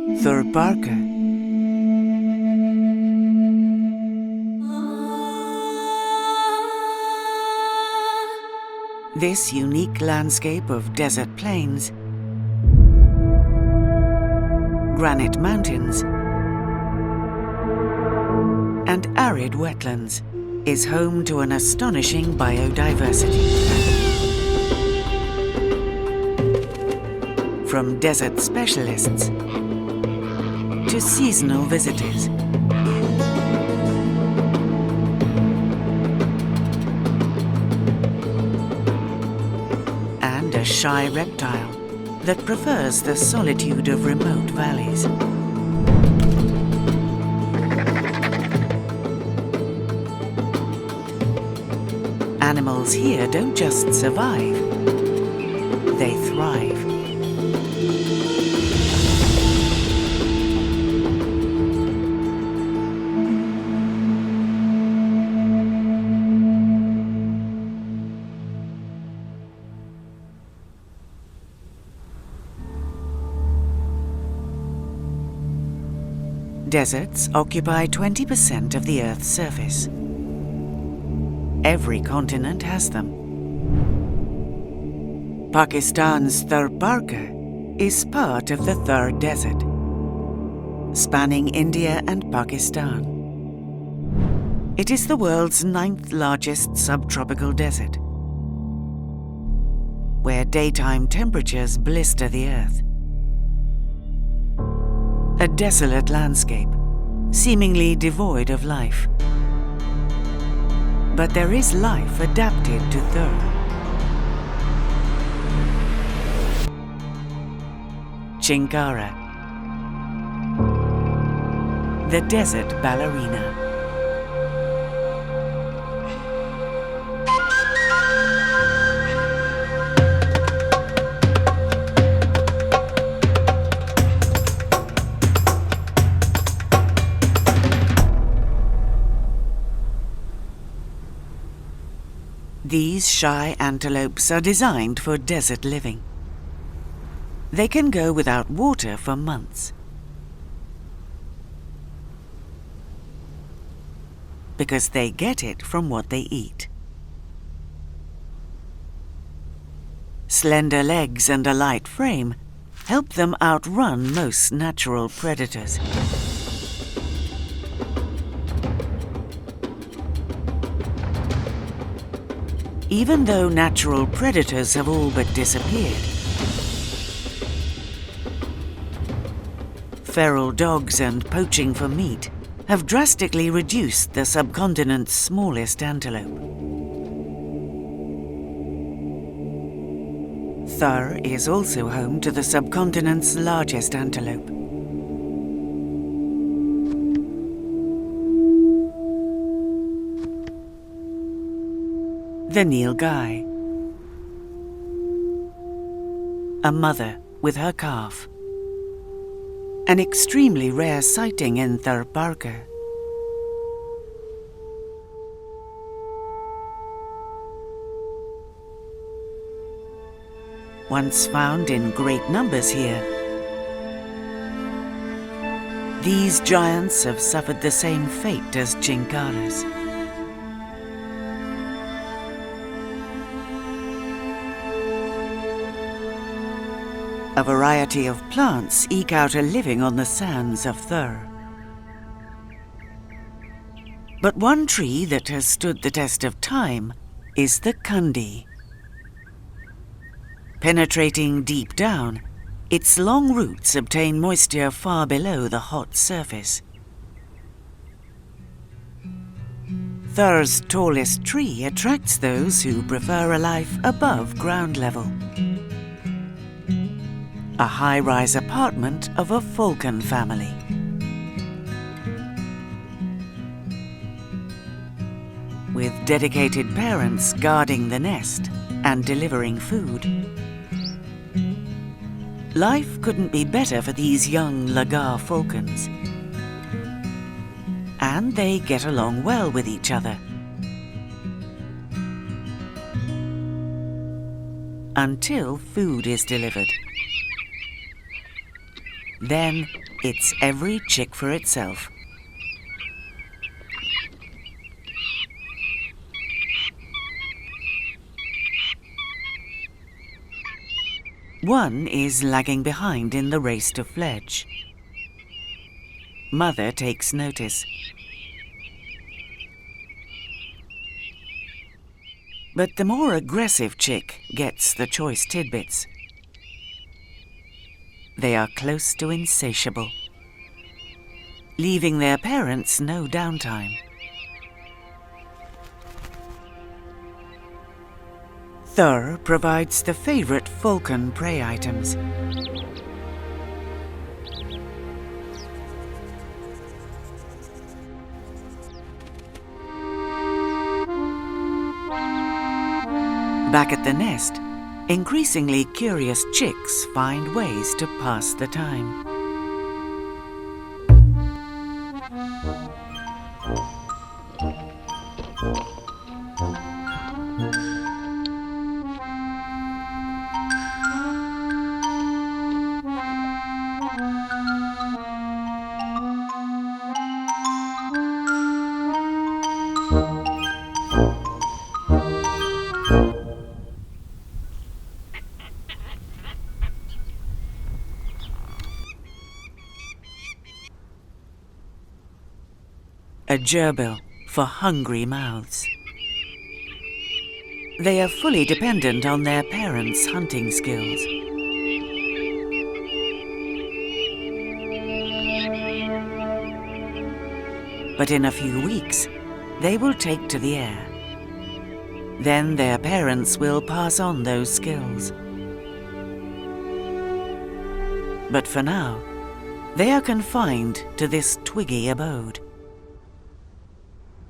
Tharparkar. This unique landscape of desert plains, granite mountains, and arid wetlands is home to an astonishing biodiversity. From desert specialists to seasonal visitors, and a shy reptile that prefers the solitude of remote valleys. Animals here don't just survive, they thrive. Deserts occupy 20% of the Earth's surface. Every continent has them. Pakistan's Tharparkar is part of the Thar Desert, spanning India and Pakistan. It is the world's 9th largest subtropical desert, where daytime temperatures blister the Earth. A desolate landscape, seemingly devoid of life. But there is life adapted to Thar. Chinkara, the desert ballerina. These shy antelopes are designed for desert living. They can go without water for months. Because they get it from what they eat. Slender legs and a light frame help them outrun most natural predators. Even though natural predators have all but disappeared, feral dogs and poaching for meat have drastically reduced the subcontinent's smallest antelope. Thar is also home to the subcontinent's largest antelope. The Nilgai, a mother with her calf. An extremely rare sighting in Tharparkar. Once found in great numbers here, these giants have suffered the same fate as Chinkaras. A variety of plants eke out a living on the sands of Thar. But one tree that has stood the test of time is the Kundi. Penetrating deep down, its long roots obtain moisture far below the hot surface. Thar's tallest tree attracts those who prefer a life above ground level. A high-rise apartment of a falcon family. With dedicated parents guarding the nest and delivering food. Life couldn't be better for these young Lagar falcons. And they get along well with each other. Until food is delivered. Then It's every chick for itself. One is lagging behind in the race to fledge. Mother takes notice. But the more aggressive chick gets the choice tidbits. They are close to insatiable, leaving their parents no downtime. Thur provides the favorite falcon prey items. Back at the nest, increasingly curious chicks find ways to pass the time. A gerbil for hungry mouths. They are fully dependent on their parents' hunting skills. But in a few weeks, they will take to the air. Then their parents will pass on those skills. But for now, they are confined to this twiggy abode.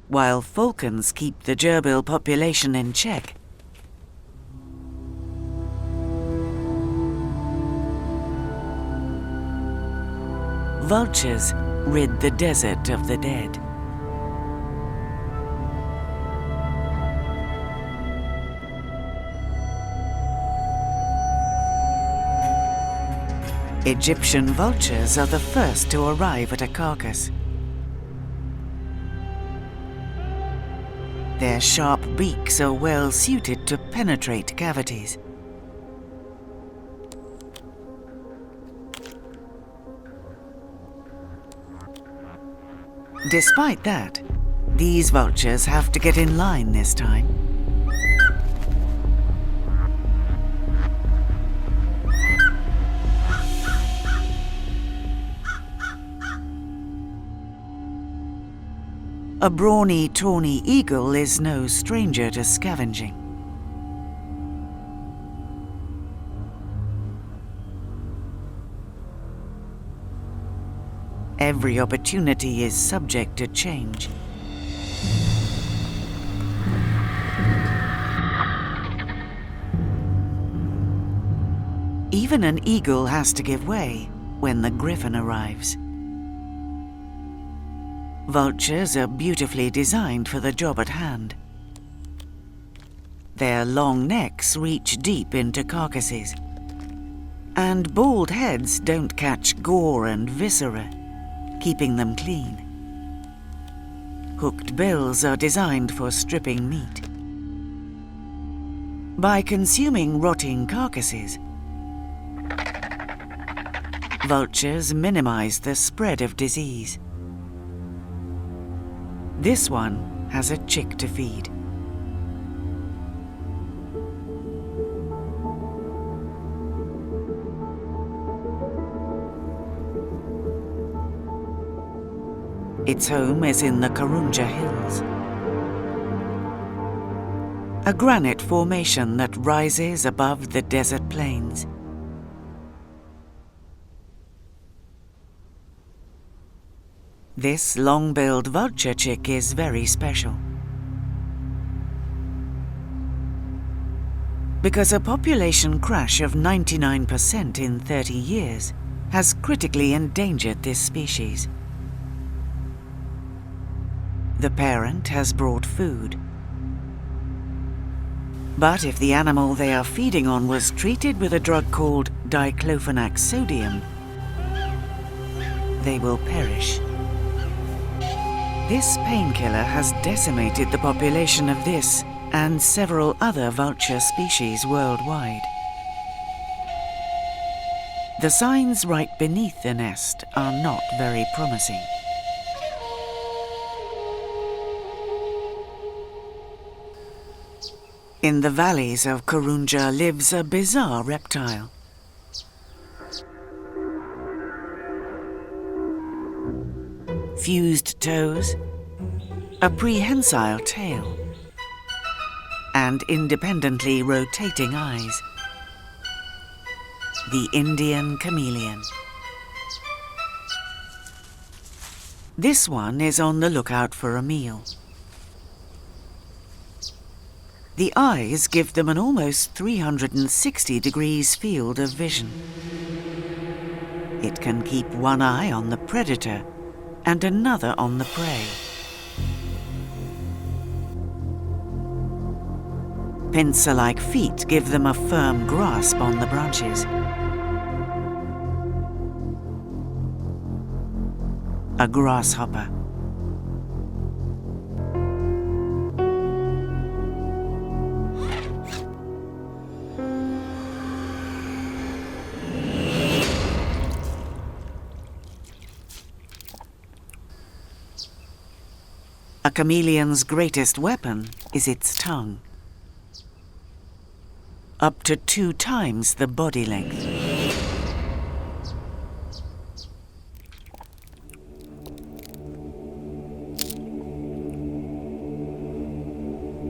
While falcons keep the gerbil population in check, vultures rid the desert of the dead. Egyptian vultures are the first to arrive at a carcass. Their sharp beaks are well suited to penetrate cavities. Despite that, these vultures have to get in line this time. A brawny, tawny eagle is no stranger to scavenging. Every opportunity is subject to change. Even an eagle has to give way when the griffin arrives. Vultures are beautifully designed for the job at hand. Their long necks reach deep into carcasses, and bald heads don't catch gore and viscera, keeping them clean. Hooked bills are designed for stripping meat. By consuming rotting carcasses, vultures minimize the spread of disease. This one has a chick to feed. Its home is in the Karunja Hills, a granite formation that rises above the desert plains. This long-billed vulture chick is very special, because a population crash of 99% in 30 years has critically endangered this species. The parent has brought food, but if the animal they are feeding on was treated with a drug called diclofenac sodium, they will perish. This painkiller has decimated the population of this and several other vulture species worldwide. The signs right beneath the nest are not very promising. In the valleys of Karunja lives a bizarre reptile. Fused toes, a prehensile tail, and independently rotating eyes. The Indian chameleon. This one is on the lookout for a meal. The eyes give them an almost 360 degrees field of vision. It can keep one eye on the predator and another on the prey. Pincer-like feet give them a firm grasp on the branches. A grasshopper. A chameleon's greatest weapon is its tongue. Up to 2 times the body length.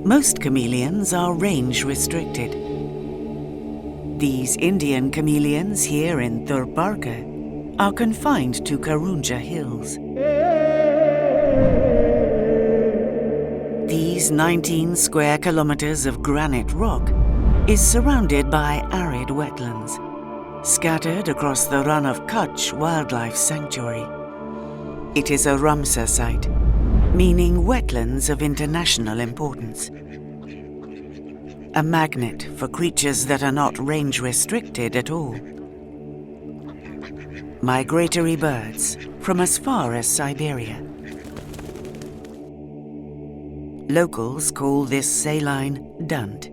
Most chameleons are range restricted. These Indian chameleons here in Tharparkar are confined to Karunja hills. These 19 square kilometers of granite rock is surrounded by arid wetlands, scattered across the Run of Kutch Wildlife Sanctuary. It is a Ramsar site, meaning wetlands of international importance. A magnet for creatures that are not range restricted at all. Migratory birds from as far as Siberia. Locals call this saline dunt.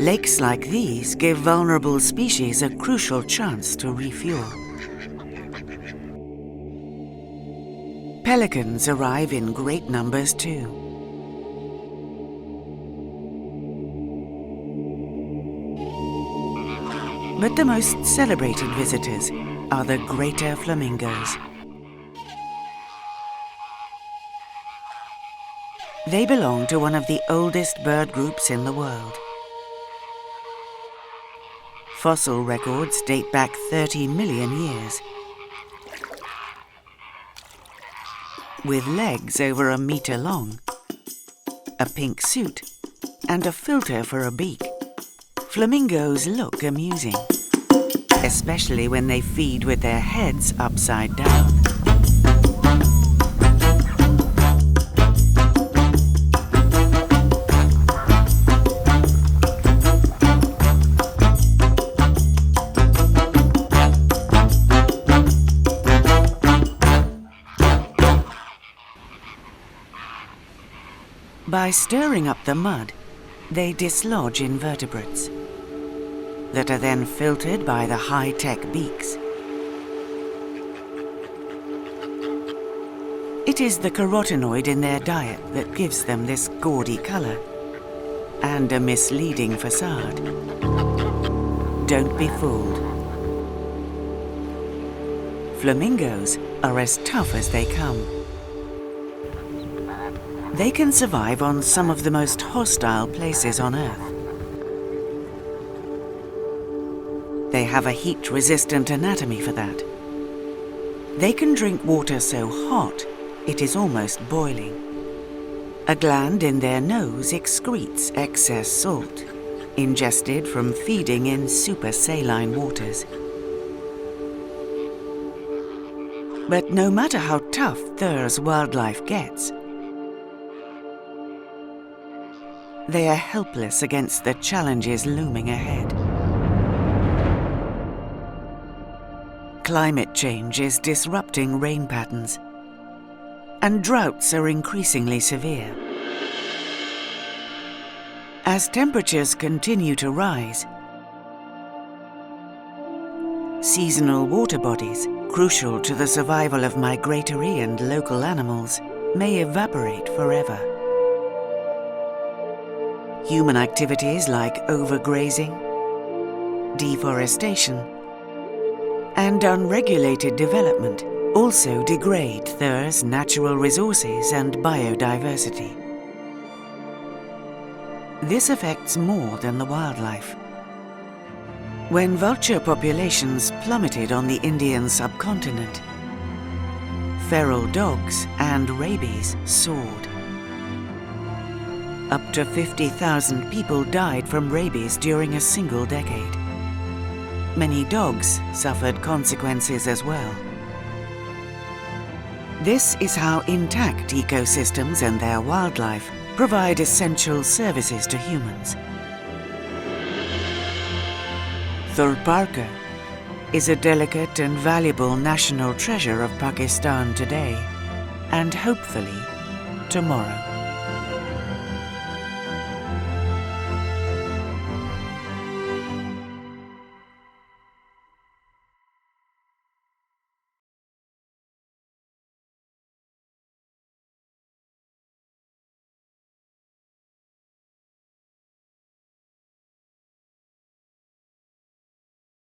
Lakes like these give vulnerable species a crucial chance to refuel. Pelicans arrive in great numbers too. But the most celebrated visitors are the greater flamingos. They belong to one of the oldest bird groups in the world. Fossil records date back 30 million years. With legs over 1 meter long, a pink suit, and a filter for a beak, flamingos look amusing, especially when they feed with their heads upside down. By stirring up the mud, they dislodge invertebrates that are then filtered by the high-tech beaks. It is the carotenoid in their diet that gives them this gaudy color and a misleading facade. Don't be fooled. Flamingos are as tough as they come. They can survive on some of the most hostile places on Earth. They have a heat-resistant anatomy for that. They can drink water so hot it is almost boiling. A gland in their nose excretes excess salt, ingested from feeding in super saline waters. But no matter how tough Thur's wildlife gets, they are helpless against the challenges looming ahead. Climate change is disrupting rain patterns, and droughts are increasingly severe. As temperatures continue to rise, seasonal water bodies, crucial to the survival of migratory and local animals, may evaporate forever. Human activities like overgrazing, deforestation, and unregulated development also degrade Thur's natural resources and biodiversity. This affects more than the wildlife. When vulture populations plummeted on the Indian subcontinent, feral dogs and rabies soared. Up to 50,000 people died from rabies during a single decade. Many dogs suffered consequences as well. This is how intact ecosystems and their wildlife provide essential services to humans. Tharparkar is a delicate and valuable national treasure of Pakistan today, and hopefully tomorrow.